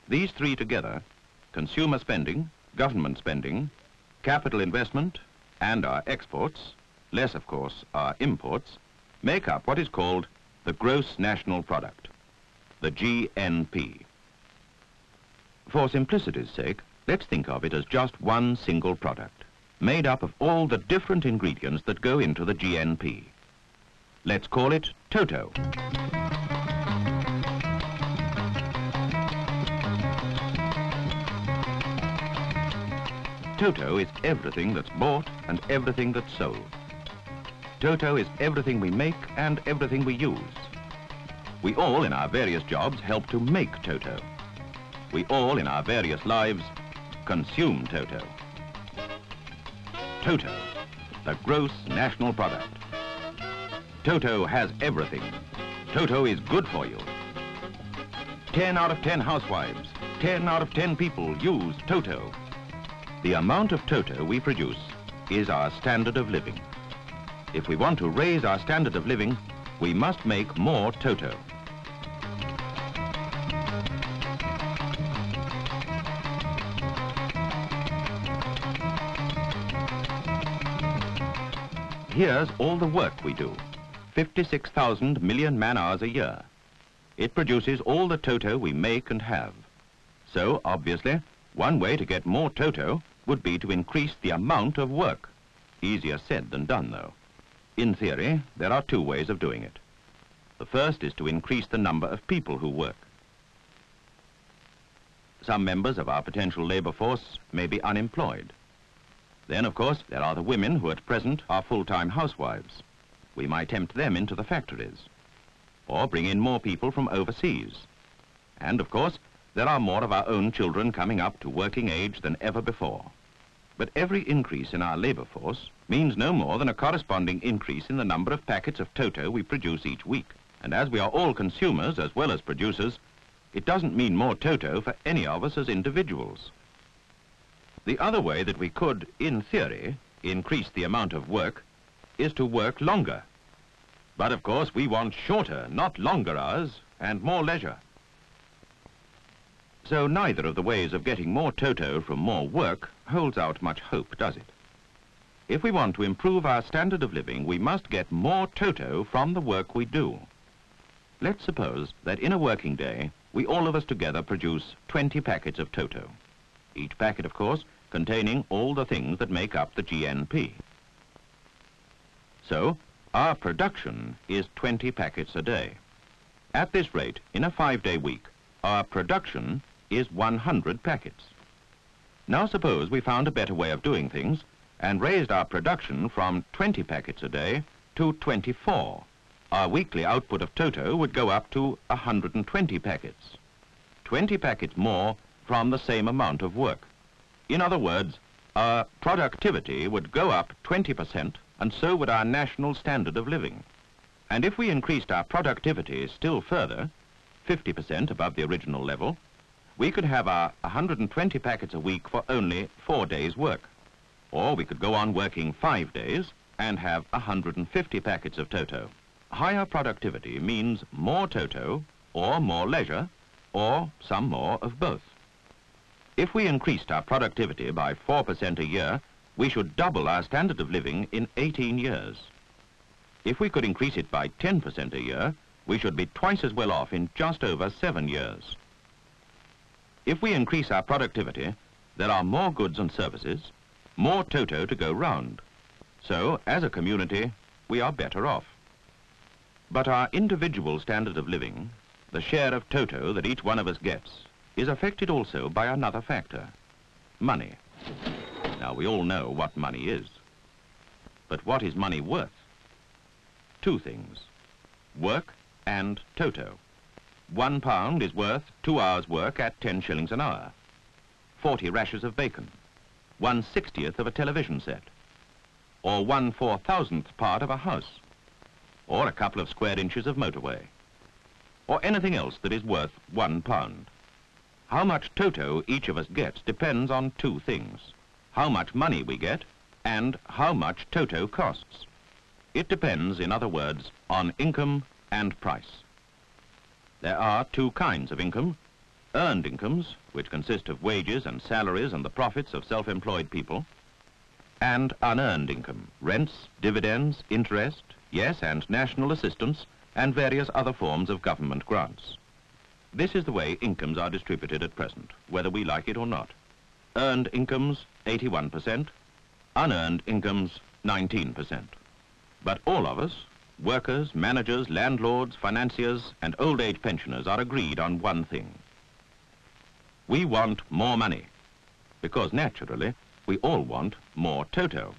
These three together, consumer spending, government spending, capital investment, and our exports, less of course our imports, make up what is called the gross national product, the GNP. For simplicity's sake, let's think of it as just one single product, made up of all the different ingredients that go into the GNP. Let's call it Toto. Toto is everything that's bought and everything that's sold. Toto is everything we make and everything we use. We all in our various jobs help to make Toto. We all in our various lives consume Toto. Toto, the gross national product. Toto has everything. Toto is good for you. 10 out of 10 housewives, 10 out of 10 people use Toto. The amount of Toto we produce is our standard of living. If we want to raise our standard of living, we must make more Toto. Here's all the work we do, 56,000 million man-hours a year. It produces all the Toto we make and have. So, obviously, one way to get more Toto would be to increase the amount of work. Easier said than done, though. In theory, there are two ways of doing it. The first is to increase the number of people who work. Some members of our potential labor force may be unemployed. Then, of course, there are the women who at present are full-time housewives. We might tempt them into the factories, or bring in more people from overseas. And, of course, there are more of our own children coming up to working age than ever before. But every increase in our labor force means no more than a corresponding increase in the number of packets of Toto we produce each week. And as we are all consumers as well as producers, it doesn't mean more Toto for any of us as individuals. The other way that we could, in theory, increase the amount of work is to work longer. But of course we want shorter, not longer hours, and more leisure. So neither of the ways of getting more Toto from more work holds out much hope, does it? If we want to improve our standard of living, we must get more Toto from the work we do. Let's suppose that in a working day, we all of us together produce 20 packets of Toto. Each packet, of course, containing all the things that make up the GNP. So, our production is 20 packets a day. At this rate, in a 5-day week, our production is 100 packets. Now suppose we found a better way of doing things and raised our production from 20 packets a day to 24. Our weekly output of Toto would go up to 120 packets. 20 packets more from the same amount of work. In other words, our productivity would go up 20%, and so would our national standard of living. And if we increased our productivity still further, 50% above the original level, we could have our 120 packets a week for only 4 days' work. Or we could go on working 5 days and have 150 packets of Toto. Higher productivity means more Toto, or more leisure, or some more of both. If we increased our productivity by 4% a year, we should double our standard of living in 18 years. If we could increase it by 10% a year, we should be twice as well off in just over 7 years. If we increase our productivity, there are more goods and services, more Toto to go round. So, as a community, we are better off. But our individual standard of living, the share of Toto that each one of us gets, is affected also by another factor, money. Now, we all know what money is. But what is money worth? Two things, work and Toto. £1 is worth 2 hours' work at 10 shillings an hour, 40 rashers of bacon, 1/60th of a television set, or 1/4000th part of a house, or a couple of square inches of motorway, or anything else that is worth £1. How much Toto each of us gets depends on two things: how much money we get and how much Toto costs. It depends, in other words, on income and price. There are two kinds of income, earned incomes, which consist of wages and salaries and the profits of self-employed people, and unearned income, rents, dividends, interest, yes, and national assistance, and various other forms of government grants. This is the way incomes are distributed at present, whether we like it or not. Earned incomes, 81%, unearned incomes, 19%. But all of us, workers, managers, landlords, financiers, and old age pensioners are agreed on one thing. We want more money, because naturally, we all want more Toto.